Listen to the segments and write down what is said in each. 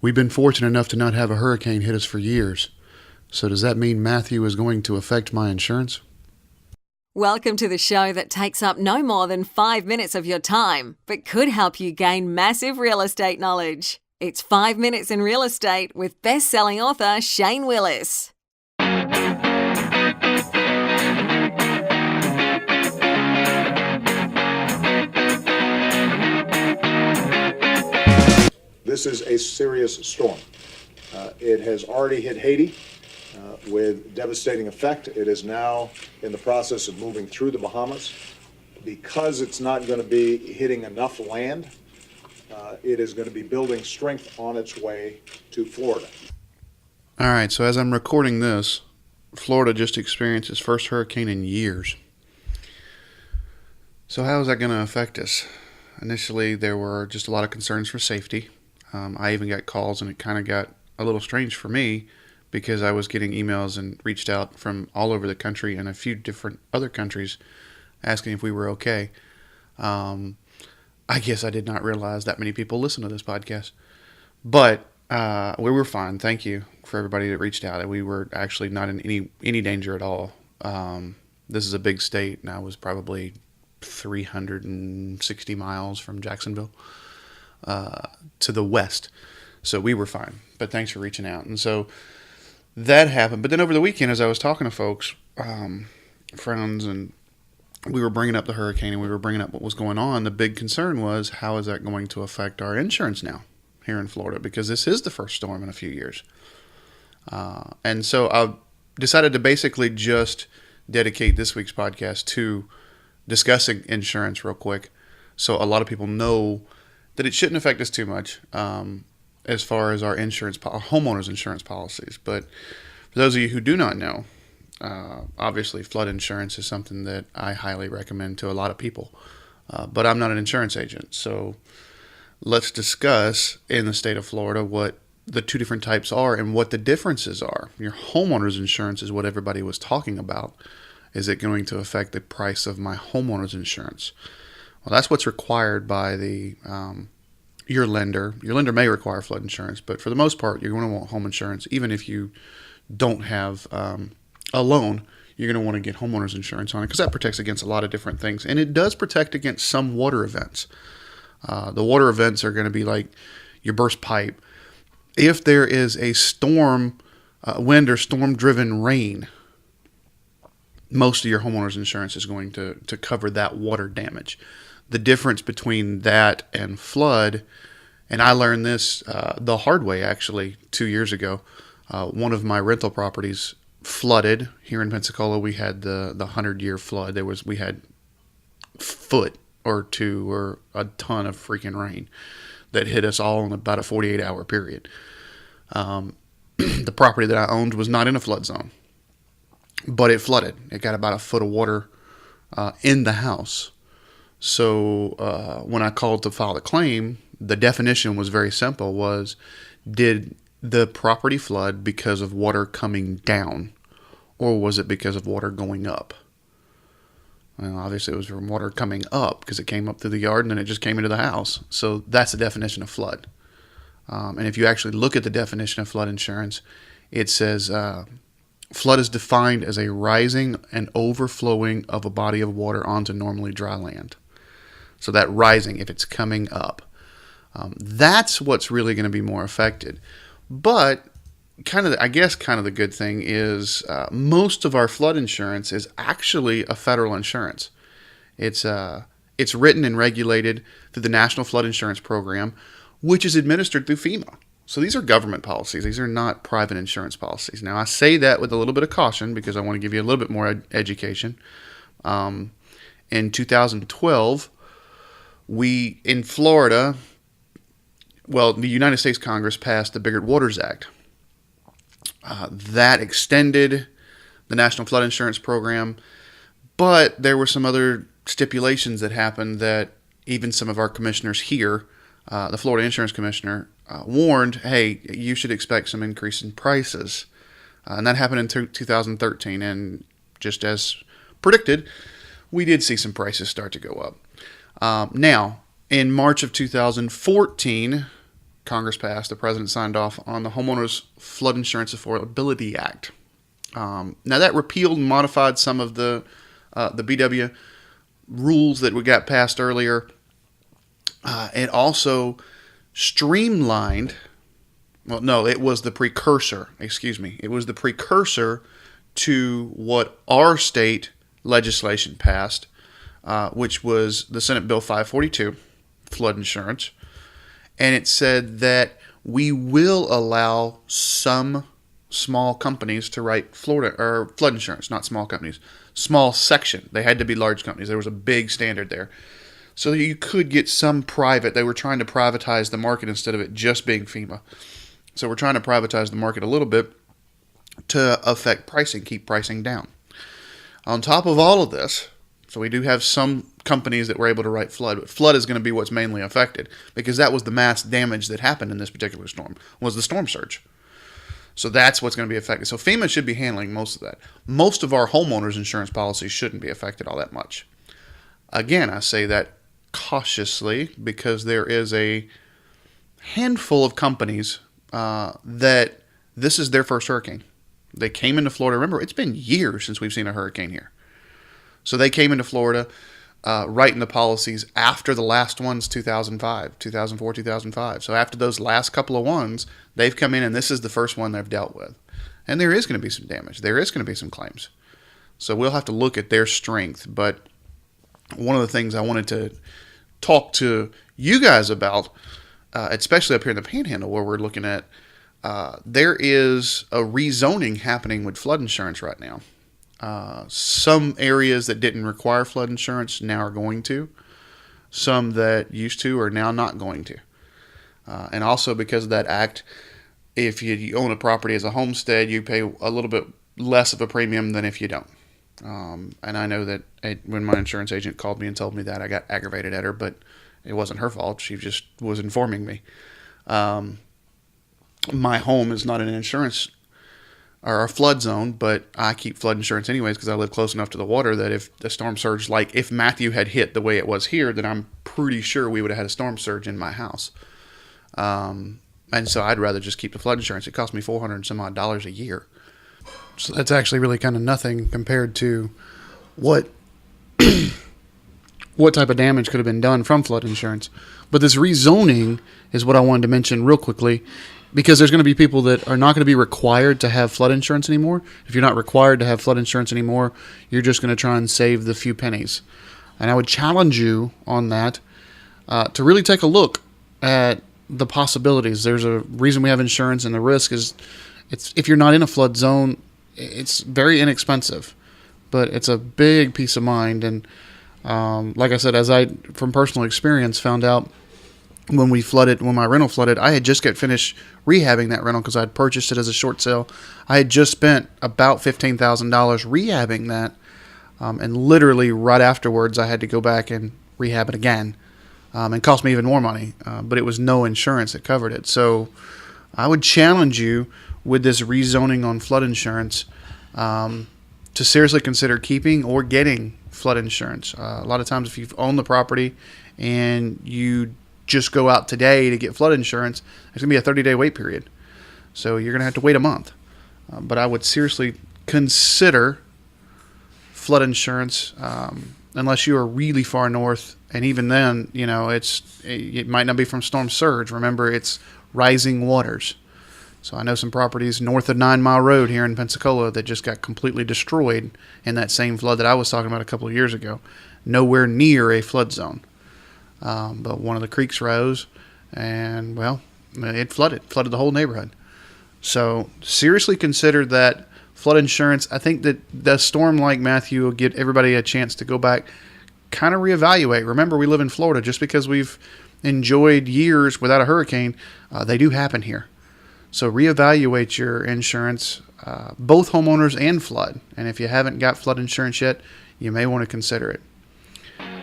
We've been fortunate enough to not have a hurricane hit us for years. So does that mean Matthew is going to affect my insurance? Welcome to the show that takes up no more than 5 minutes of your time, but could help you gain massive real estate knowledge. It's 5 Minutes in Real Estate with best-selling author Shane Willis. This is a serious storm. It has already hit Haiti with devastating effect. It is now in the process of moving through the Bahamas. Because it's not going to be hitting enough land, it is going to be building strength on its way to Florida. All right, so as I'm recording this, Florida just experienced its first hurricane in years. So how is that going to affect us? Initially, there were just a lot of concerns for safety. I even got calls, and it kind of got a little strange for me because I was getting emails and reached out from all over the country and a few different other countries asking if we were okay. I guess I did not realize that many people listen to this podcast. But we were fine. Thank you for everybody that reached out. We were actually not in any danger at all. This is a big state, and I was probably 360 miles from Jacksonville to the west. So we were fine. But thanks for reaching out. And so that happened. But then over the weekend, as I was talking to folks, friends, and we were bringing up the hurricane and we were bringing up what was going on, the big concern was, how is that going to affect our insurance now here in Florida? Because this is the first storm in a few years. And so I decided to basically just dedicate this week's podcast to discussing insurance real quick, so a lot of people know that it shouldn't affect us too much as far as our homeowners insurance policies. But for those of you who do not know, obviously flood insurance is something that I highly recommend to a lot of people. But I'm not an insurance agent, so let's discuss in the state of Florida what the two different types are and what the differences are. Your homeowners insurance is what everybody was talking about. Is it going to affect the price of my homeowner's insurance? Well, that's what's required by your lender. Your lender may require flood insurance, but for the most part, you're going to want home insurance. Even if you don't have a loan, you're going to want to get homeowner's insurance on it because that protects against a lot of different things. And it does protect against some water events. The water events are going to be like your burst pipe. If there is a storm, wind or storm-driven rain, most of your homeowner's insurance is going to cover that water damage. The difference between that and flood, and I learned this the hard way actually 2 years ago. One of my rental properties flooded here in Pensacola. We had the 100-year flood. We had foot or two or a ton of freaking rain that hit us all in about a 48-hour period. The property that I owned was not in a flood zone, but it flooded. It got about a foot of water in the house. So when I called to file the claim, the definition was very simple, did the property flood because of water coming down, or was it because of water going up? Well, obviously it was from water coming up because it came up through the yard and then it just came into the house. So that's the definition of flood. And if you actually look at the definition of flood insurance, it says flood is defined as a rising and overflowing of a body of water onto normally dry land. So that rising, if it's coming up, that's what's really going to be more affected. But kind of the good thing is most of our flood insurance is actually a federal insurance. It's written and regulated through the National Flood Insurance Program, which is administered through FEMA. So these are government policies. These are not private insurance policies. Now, I say that with a little bit of caution because I want to give you a little bit more education. In 2012, in Florida, the United States Congress passed the Biggert Waters Act. That extended the National Flood Insurance Program, but there were some other stipulations that happened that even some of our commissioners here, the Florida Insurance Commissioner, warned, hey, you should expect some increase in prices. And that happened in 2013, and just as predicted, we did see some prices start to go up. Now, in March of 2014, Congress passed, the president signed off on the Homeowners Flood Insurance Affordability Act. Now that repealed and modified some of the BW rules that we got passed earlier. It also streamlined. Well, no, it was the precursor. Excuse me. It was the precursor to what our state legislation passed, which was the Senate Bill 542, flood insurance. And it said that we will allow some small companies to write flood insurance, not small companies, small section. They had to be large companies. There was a big standard there. So that you could get some private. They were trying to privatize the market instead of it just being FEMA. So we're trying to privatize the market a little bit to affect pricing, keep pricing down. On top of all of this, so we do have some companies that were able to write flood, but flood is going to be what's mainly affected because that was the mass damage that happened in this particular storm, was the storm surge. So that's what's going to be affected. So FEMA should be handling most of that. Most of our homeowners insurance policies shouldn't be affected all that much. Again, I say that cautiously because there is a handful of companies that this is their first hurricane. They came into Florida. Remember, it's been years since we've seen a hurricane here. So they came into Florida writing the policies after the last ones, 2004, 2005. So after those last couple of ones, they've come in and this is the first one they've dealt with. And there is going to be some damage. There is going to be some claims. So we'll have to look at their strength. But one of the things I wanted to talk to you guys about, especially up here in the Panhandle where we're looking at, there is a rezoning happening with flood insurance right now. Some areas that didn't require flood insurance now are going to. Some that used to are now not going to. And also because of that act, if you own a property as a homestead, you pay a little bit less of a premium than if you don't. And I know that when my insurance agent called me and told me that, I got aggravated at her, but it wasn't her fault. She just was informing me. My home is not an insurance or a flood zone, but I keep flood insurance anyways because I live close enough to the water that if the storm surge, like if Matthew had hit the way it was here, then I'm pretty sure we would have had a storm surge in my house. And so I'd rather just keep the flood insurance. It cost me $400 and some odd a year. So that's actually really kind of nothing compared to what type of damage could have been done from flood insurance. But this rezoning is what I wanted to mention real quickly because there's going to be people that are not going to be required to have flood insurance anymore. If you're not required to have flood insurance anymore, you're just going to try and save the few pennies. And I would challenge you on that to really take a look at the possibilities. There's a reason we have insurance, and the risk is if you're not in a flood zone, it's very inexpensive, but it's a big peace of mind. And like I said, as I, from personal experience, found out when my rental flooded, I had just got finished rehabbing that rental because I'd purchased it as a short sale. I had just spent about $15,000 rehabbing that, and literally right afterwards, I had to go back and rehab it again. It cost me even more money, but it was no insurance that covered it. So I would challenge you with this rezoning on flood insurance to seriously consider keeping or getting flood insurance. A lot of times if you've owned the property and you just go out today to get flood insurance, there's going to be a 30-day wait period. So you're going to have to wait a month. But I would seriously consider flood insurance unless you are really far north. And even then, it might not be from storm surge. Remember, it's rising waters. So I know some properties north of 9 Mile Road here in Pensacola that just got completely destroyed in that same flood that I was talking about a couple of years ago. Nowhere near a flood zone. But one of the creeks rose and, it flooded the whole neighborhood. So seriously consider that flood insurance. I think that the storm like Matthew will give everybody a chance to go back, kind of reevaluate. Remember, we live in Florida. Just because we've enjoyed years without a hurricane, they do happen here. So reevaluate your insurance, both homeowners and flood. And if you haven't got flood insurance yet, you may want to consider it.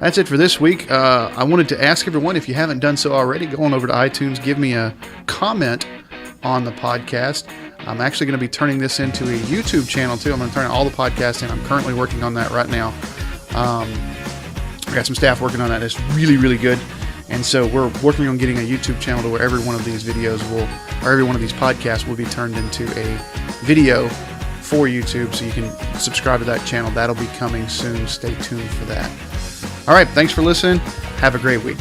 That's it for this week. I wanted to ask everyone, if you haven't done so already, go on over to iTunes, give me a comment on the podcast. I'm actually going to be turning this into a YouTube channel too. I'm going to turn all the podcasts in. I'm currently working on that right now. I got some staff working on that. It's really, really good. And so we're working on getting a YouTube channel to where every one of these videos or every one of these podcasts will be turned into a video for YouTube, so you can subscribe to that channel. That'll be coming soon. Stay tuned for that. All right, thanks for listening. Have a great week.